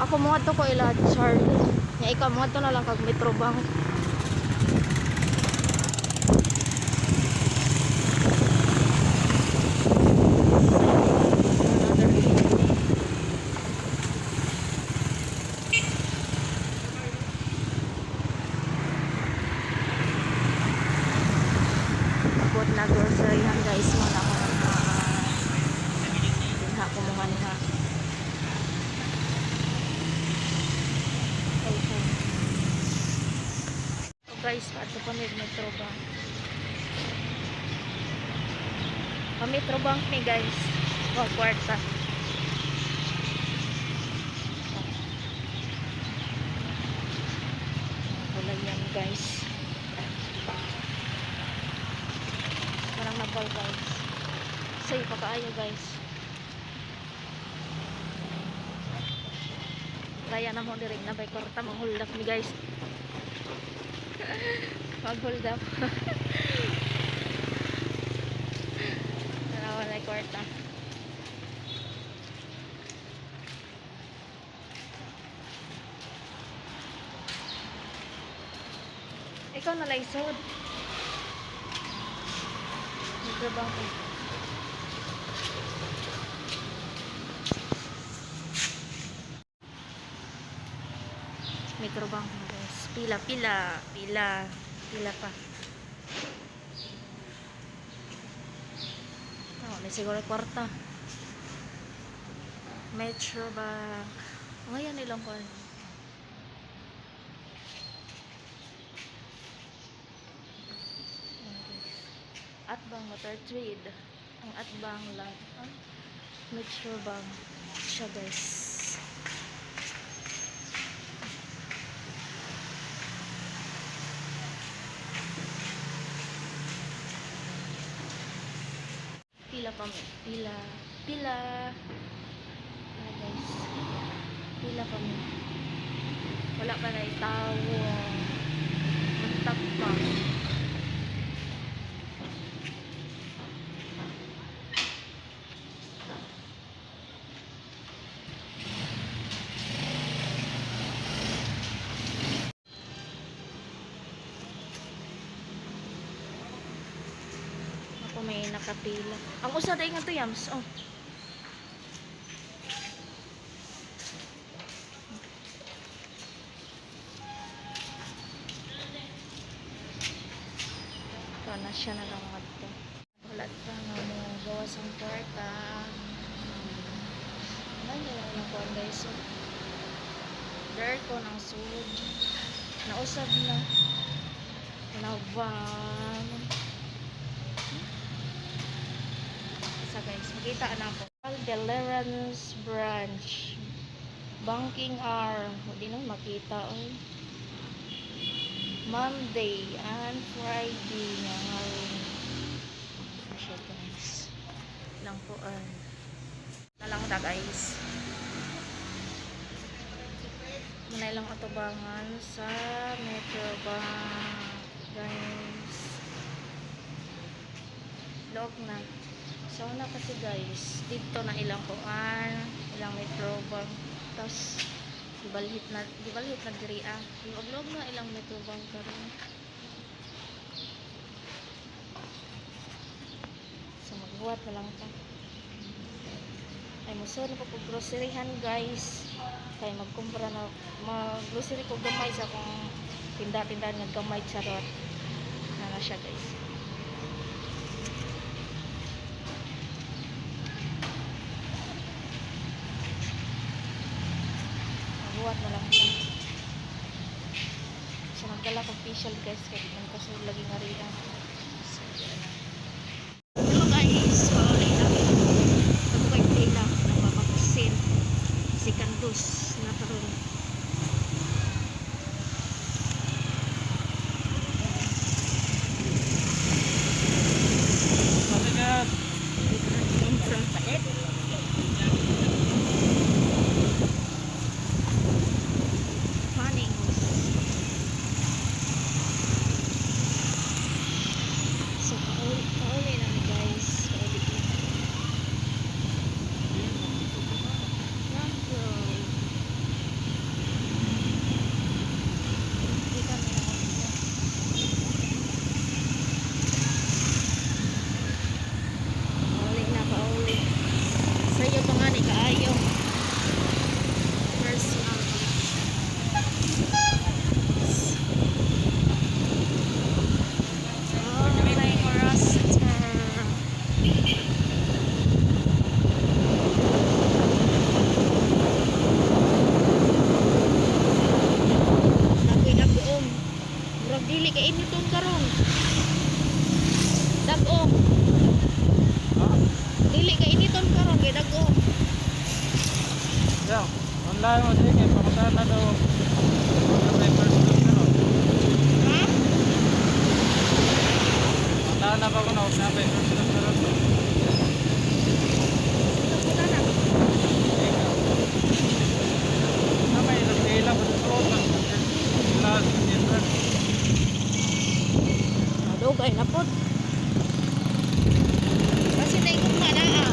Ako mo to ko ila Charlie. Nya ikaw mo to na lang kag Metro Bank. guys, pato kami Metro Bank. Metro Bank ni guys. Oh, kwarta. Wala yan guys. Parang nabal guys. Say pa kaayo guys. Kaya na mo direk na bay kwarta mag-hold up ni guys. Mag-hold up. Wala kwarta. Ikaw na laysod. Metro Bank. Metro Bank na guys. Pila pa. Oh, may siguro kwarta. Metro Bank. Ngayon nilang ko. Atbang Motor Trade. Ang Atbang lang. Metro Bank siya guys. Pila guys, pila kami, wala pa na itawo, muntak pa. May nakapila. Ang usa day nga to yams. Oh. Ito na siya na lang ito. Wala pa nga mo gawas ang kwarta. Ano nila lang kuhan guys. Dirt ko ng sud. Nausab na. Navan. Guys, makita na po. Deliverance branch. Banking hour. Hindi nang makita. Oh. Monday and Friday. Siya guys. Lang po. Nalang ta guys. Muna ilang atubangan sa Metro Bank. Guys. Log na. So na kasi guys, dito na ilang kuan, ilang Metro Bank. Tapos gibalhit na diri ah. Log na ilang Metro Bank karon. So magbuhat na lang ta. Ay mo na pa pag groceryhan guys. Kay magkumpra na mag-grocery ko gamay sa kung tinda-tindahan nga gamay charot. Na siya guys. Buhat na lang ito. So, magdala ko facial guys. Kaya di man kasi lagi nga rin. So, hello guys. Paulit lang. Pag-birthday lang. Nagpapakasin. Si Cantus na karoon. Masagat. Intro palit. dili kay initon karon. Dagom. Ha? Dili kay initon karon kay dagom. Yeah. Online mo sige, pamuntahan na daw. May first dose na no. Ha? Pamuntahan na ba ko na may first dose na ron. Pupunta na. May ilang ba sa road ng last year. Dugay na pod. Kasi naigugma na ah.